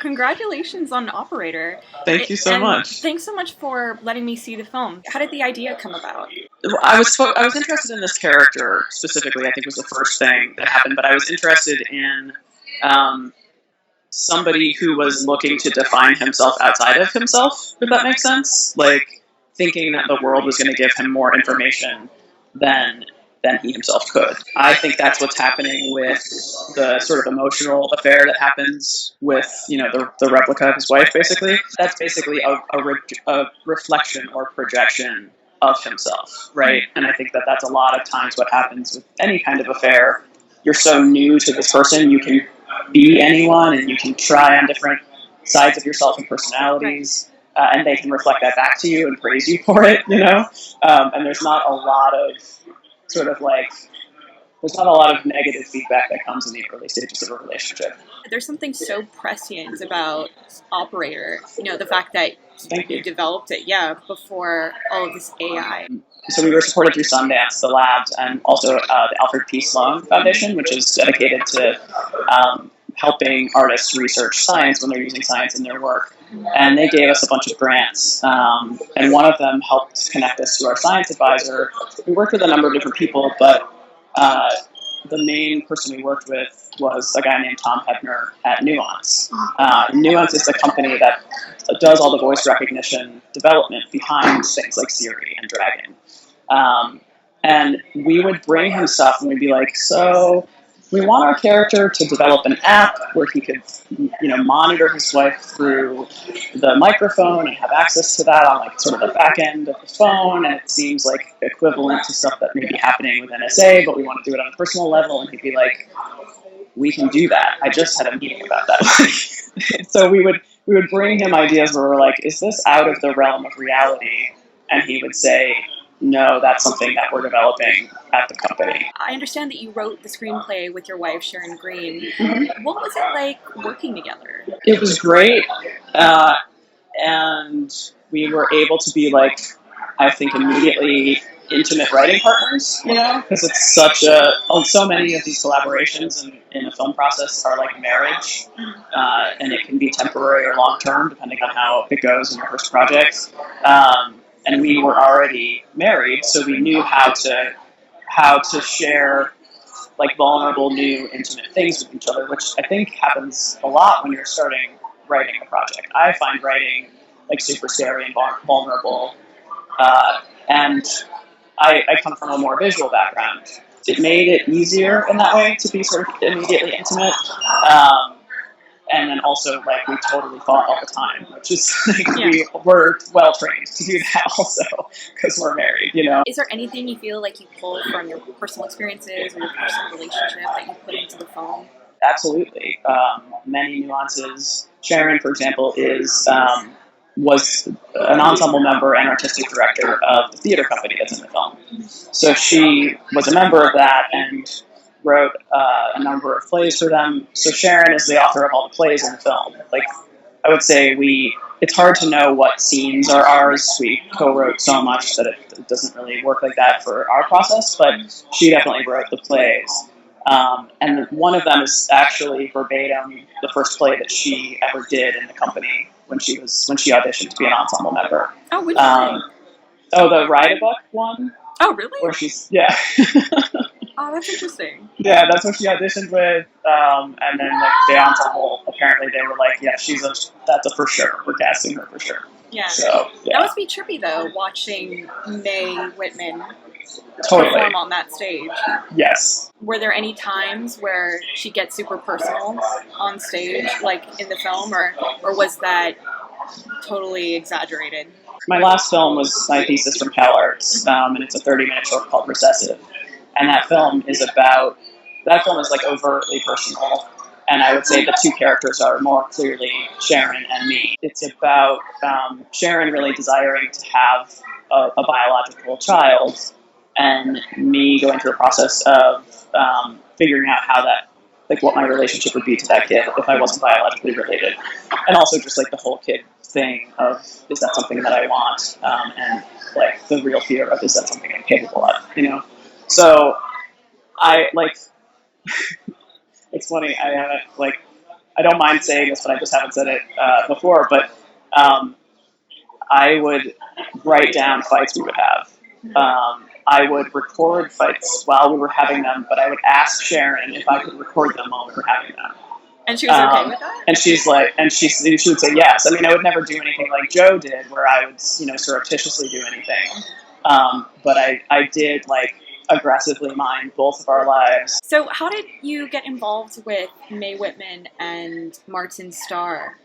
Congratulations on Operator. Thank you so much. Thanks so much for letting me see the film. How did the idea come about? I was interested in this character specifically. I think was the first thing that happened, but I was interested in um, somebody who was looking to define himself outside of himself, if that makes sense. Like thinking that the world was going to give him more information than he himself could. I think that's what's happening with the sort of emotional affair that happens with the replica of his wife. Basically, that's basically a reflection or projection of himself, right? And I think that that's a lot of times what happens with any kind of affair. You're so new to this person, you can be anyone and you can try on different sides of yourself and personalities, and they can reflect that back to you and praise you for it, and there's not a lot of sort of like there's not a lot of negative feedback that comes in the early stages of a relationship. There's something so prescient about Operator, the fact that you developed it, before all of this AI. So we were supported through Sundance, the labs, and also the Alfred P. Sloan Foundation, which is dedicated to helping artists research science when they're using science in their work. And they gave us a bunch of grants, and one of them helped connect us to our science advisor. We worked with a number of different people, but the main person we worked with was a guy named Tom Hebner at Nuance. Nuance is the company that does all the voice recognition development behind things like Siri and Dragon. And we would bring him stuff and we'd be like, so we want our character to develop an app where he could, monitor his wife through the microphone and have access to that on like sort of the back end of the phone. And it seems like equivalent to stuff that may be happening with NSA, but we want to do it on a personal level. And he'd be like, we can do that. I just had a meeting about that. So we would bring him ideas where we're like, is this out of the realm of reality? And he would say, no, that's something that we're developing at the company. I understand that you wrote the screenplay with your wife, Sharon Green. Mm-hmm. What was it like working together? It was great. And we were able to be like, I think, immediately intimate writing partners, because it's so many of these collaborations in the film process are like marriage, and it can be temporary or long-term, depending on how it goes in your first project. And we were already married, so we knew how to share like vulnerable, new, intimate things with each other, which I think happens a lot when you're starting writing a project. I find writing like super scary and vulnerable, and I come from a more visual background. It made it easier in that way to be sort of immediately intimate. And then also, like, we totally fought all the time, which is, like, we're well trained to do that also, because we're married, Is there anything you feel like you pulled from your personal experiences or your personal relationship that you put into the film? Absolutely. Many nuances. Sharon, for example, was an ensemble member and artistic director of the theater company that's in the film. So she was a member of that and wrote a number of plays for them. So Sharon is the author of all the plays in the film. Like, I would say it's hard to know what scenes are ours. We co-wrote so much that it doesn't really work like that for our process, but she definitely wrote the plays. And one of them is actually verbatim the first play that she ever did in the company when she auditioned to be an ensemble member. Oh, which play? The Ride-a-Book one. Oh, really? Where yeah. Oh, that's interesting. Yeah, that's what she auditioned with, and then like the ensemble, apparently they were like, yeah, that's a for sure. We're casting her for sure. Yeah. So yeah. That must be trippy though, watching Mae Whitman totally perform on that stage. Yes. Were there any times where she gets super personal on stage, like in the film, or was that totally exaggerated? My last film was my thesis from Cal Arts, and it's a 30-minute short called Recessive. And that film is like overtly personal. And I would say the two characters are more clearly Sharon and me. It's about Sharon really desiring to have a biological child, and me going through a process of figuring out how what my relationship would be to that kid if I wasn't biologically related. And also just like the whole kid thing of, is that something that I want? And like the real fear of, is that something I'm capable of, So I it's funny. I I don't mind saying this, but I just haven't said it before. But I would write down fights we would have. I would record fights while we were having them, but I would ask Sharon if I could record them while we were having them. And she was okay with that? And she's like, and she would say yes. I mean, I would never do anything like Joe did, where I would, surreptitiously do anything. But I did like aggressively mine both of our lives. So how did you get involved with Mae Whitman and Martin Starr?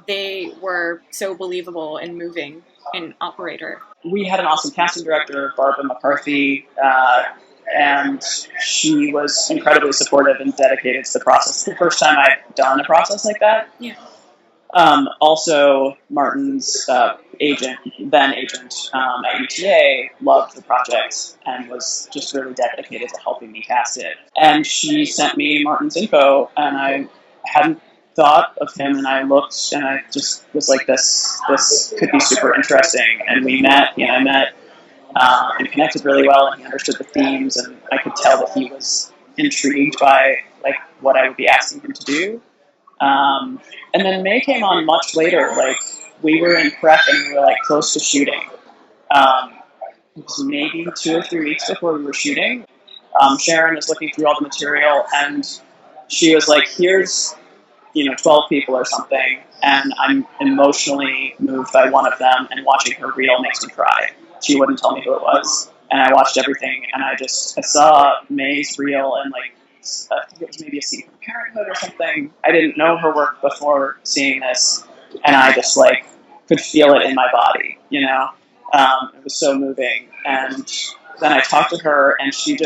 They were so believable and moving in Operator. We had an awesome casting director, Barbara McCarthy, and she was incredibly supportive and dedicated to the process. The first time I'd done a process like that. Yeah. Also, Martin's then agent at UTA, loved the project and was just really dedicated to helping me cast it. And she sent me Martin's info, and I hadn't thought of him, and I looked, and I just was like, this could be super interesting. And we met, I met and connected really well, and he understood the themes, and I could tell that he was intrigued by like what I would be asking him to do. And then Mae came on much later. Like, we were in prep and we were like close to shooting. It was maybe 2 or 3 weeks before we were shooting. Sharon was looking through all the material, and she was like, here's 12 people or something, and I'm emotionally moved by one of them, and watching her reel makes me cry. She wouldn't tell me who it was, and I watched everything, and I saw Mae's reel, and like, I think it was maybe a scene from Parenthood or something. I didn't know her work before seeing this, and I just like could feel it in my body, It was so moving. And then I talked to her, and she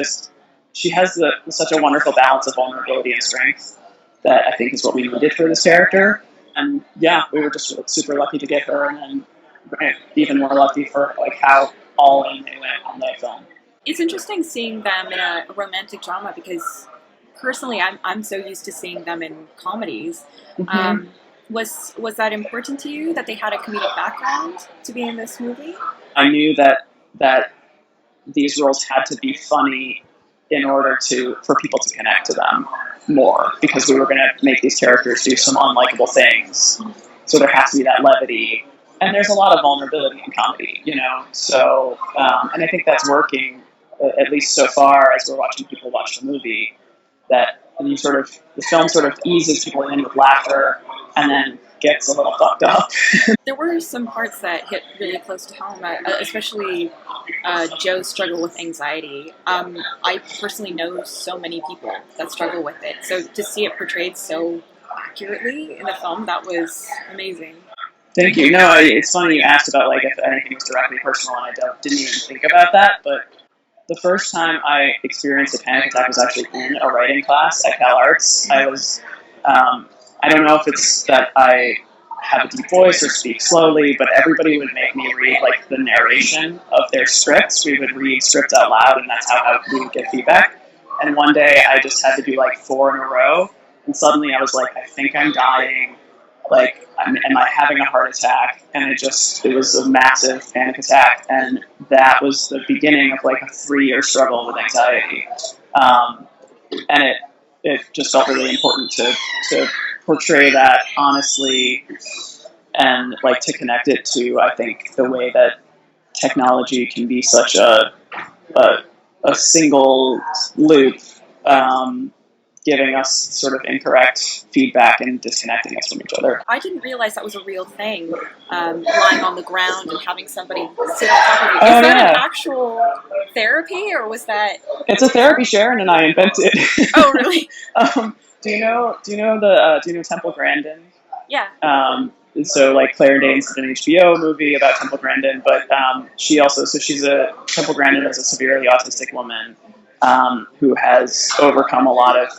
has such a wonderful balance of vulnerability and strength that I think is what we needed for this character. And yeah, we were just super lucky to get her, and then even more lucky for like how all in they went on the film. It's interesting seeing them in a romantic drama, because personally I'm so used to seeing them in comedies. Mm-hmm. Was that important to you, that they had a comedic background to be in this movie? I knew that these roles had to be funny in order for people to connect to them more, because we were going to make these characters do some unlikable things. So there has to be that levity. And there's a lot of vulnerability in comedy, So, and I think that's working, at least so far, as we're watching people watch the movie, that the film sort of eases people in with laughter and then gets a little fucked up. There were some parts that hit really close to home, especially Joe's struggle with anxiety. I personally know so many people that struggle with it. So to see it portrayed so accurately in the film, that was amazing. Thank you. No, it's funny you asked about like if anything was directly personal, and I didn't even think about that. But the first time I experienced a panic attack was actually in a writing class at Cal Arts. I was, I don't know if it's that I have a deep voice or speak slowly, but everybody would make me read like the narration of their scripts. We would read scripts out loud, and that's how we would get feedback. And one day I just had to do like 4 in a row, and suddenly I was like, I think I'm dying. Like, am I having a heart attack? And it was a massive panic attack. And that was the beginning of like a 3-year struggle with anxiety. And it just felt really important to portray that honestly, and like to connect it to, I think, the way that technology can be such a single loop, giving us sort of incorrect feedback and disconnecting us from each other. I didn't realize that was a real thing, lying on the ground and having somebody sit on top of you. Is that an actual therapy, or was that... It's a therapy Sharon and I invented. Oh, really? Do you know Temple Grandin? Yeah. So like Claire Danes did an HBO movie about Temple Grandin, but Temple Grandin is a severely autistic woman who has overcome a lot of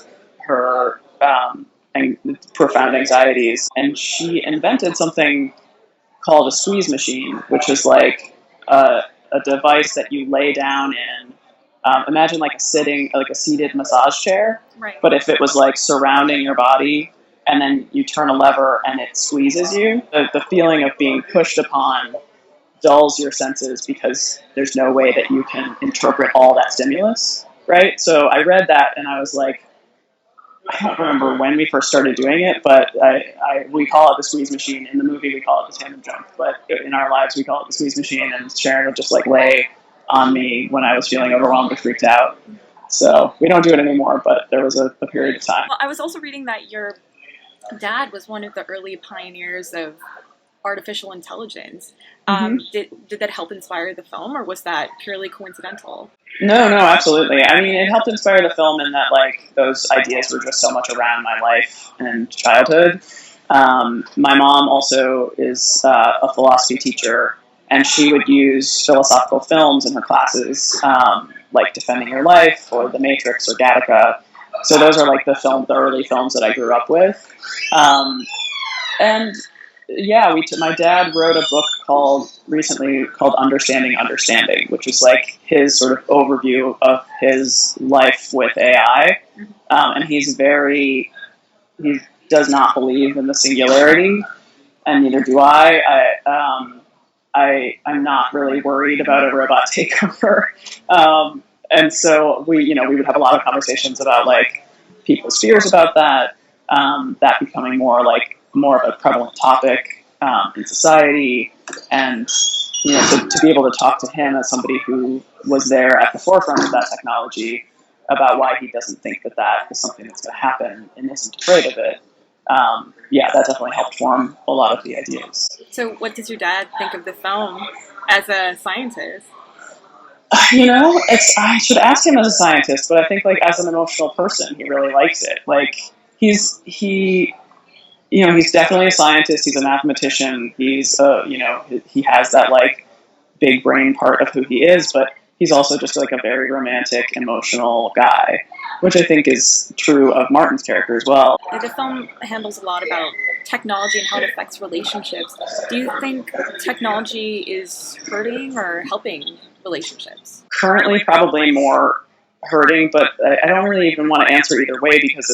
her profound anxieties, and she invented something called a squeeze machine, which is like a device that you lay down in. Imagine like a seated massage chair, right. But if it was like surrounding your body, and then you turn a lever and it squeezes you, the feeling of being pushed upon dulls your senses because there's no way that you can interpret all that stimulus, right? So I read that and I was like, I don't remember when we first started doing it, but we call it the squeeze machine. In the movie, we call it the tandem jump, but in our lives, we call it the squeeze machine. And Sharon would just like lay on me when I was feeling overwhelmed or freaked out. So we don't do it anymore, but there was a period of time. Well, I was also reading that your dad was one of the early pioneers of artificial intelligence. Did that help inspire the film, or was that purely coincidental? No, absolutely. I mean, it helped inspire the film in that, like, those ideas were just so much around my life and childhood. My mom also is a philosophy teacher, and she would use philosophical films in her classes, like Defending Your Life or The Matrix or Gattaca. So those are like the early films that I grew up with. And yeah, my dad wrote a book recently called Understanding, which is like his sort of overview of his life with AI. And he does not believe in the singularity, and neither do I'm not really worried about a robot takeover. And so we would have a lot of conversations about like people's fears about that, that becoming more of a prevalent topic in society, and to be able to talk to him as somebody who was there at the forefront of that technology about why he doesn't think that is something that's going to happen and isn't afraid of it. Yeah, that definitely helped form a lot of the ideas. So, what does your dad think of the film as a scientist? I should ask him as a scientist, but I think like as an emotional person, he really likes it. Like he's definitely a scientist. He's a mathematician. He has that like big brain part of who he is, but he's also just like a very romantic, emotional guy, which I think is true of Martin's character as well. The film handles a lot about technology and how it affects relationships. Do you think technology is hurting or helping relationships? Currently, probably more hurting, but I don't really even want to answer either way because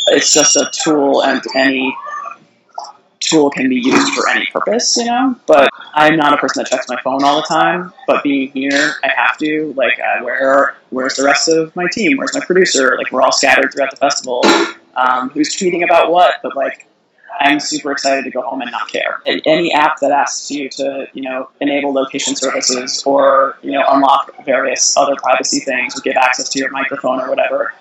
it's just a tool, and any tool can be used for any purpose, But I'm not a person that checks my phone all the time. But being here, I have to. Like, where's the rest of my team? Where's my producer? Like, we're all scattered throughout the festival. Who's tweeting about what? But like, I'm super excited to go home and not care. Any app that asks you to, enable location services or, unlock various other privacy things or give access to your microphone or whatever,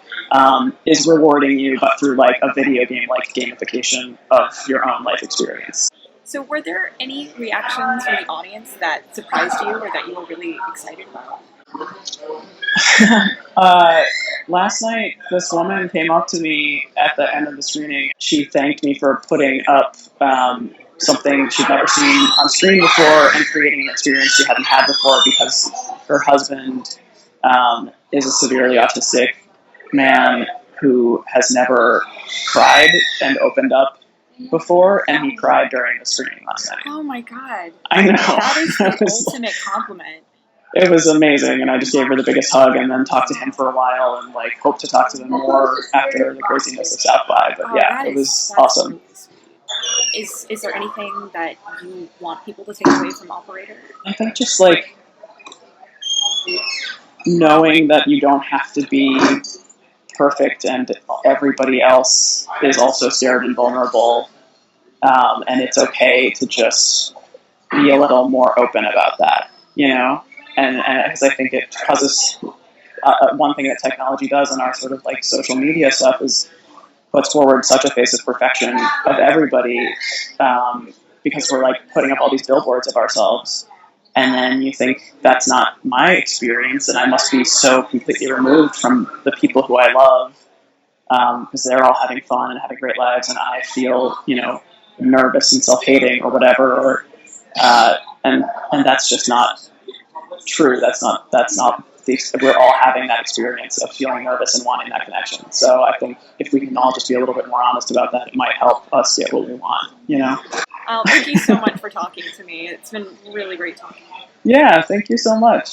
is rewarding you, but through like a video game, like gamification of your own life experience. So were there any reactions from the audience that surprised you or that you were really excited about? Last night, this woman came up to me at the end of the screening. She thanked me for putting up something she'd never seen on screen before and creating an experience she hadn't had before because her husband is a severely autistic man who has never cried and opened up before, and he cried during the screening last night. Oh my god. I know. That is the ultimate compliment. It was amazing, and I just gave her the biggest hug and then talked to him for a while and like hope to talk to them more after the craziness of South by. But yeah, it was awesome. Really is there anything that you want people to take away from Operator? I think just like knowing that you don't have to be perfect and everybody else is also scared and vulnerable, and it's okay to just be a little more open about that, and because I think it causes one thing that technology does in our sort of like social media stuff is puts forward such a face of perfection of everybody, because we're like putting up all these billboards of ourselves. And then you think, that's not my experience, and I must be so completely removed from the people who I love, because they're all having fun and having great lives, and I feel, nervous and self-hating or whatever, and that's just not true. That's not. We're all having that experience of feeling nervous and wanting that connection. So I think if we can all just be a little bit more honest about that, it might help us get what we want. Thank you so much for talking to me. It's been really great talking. Yeah, thank you so much.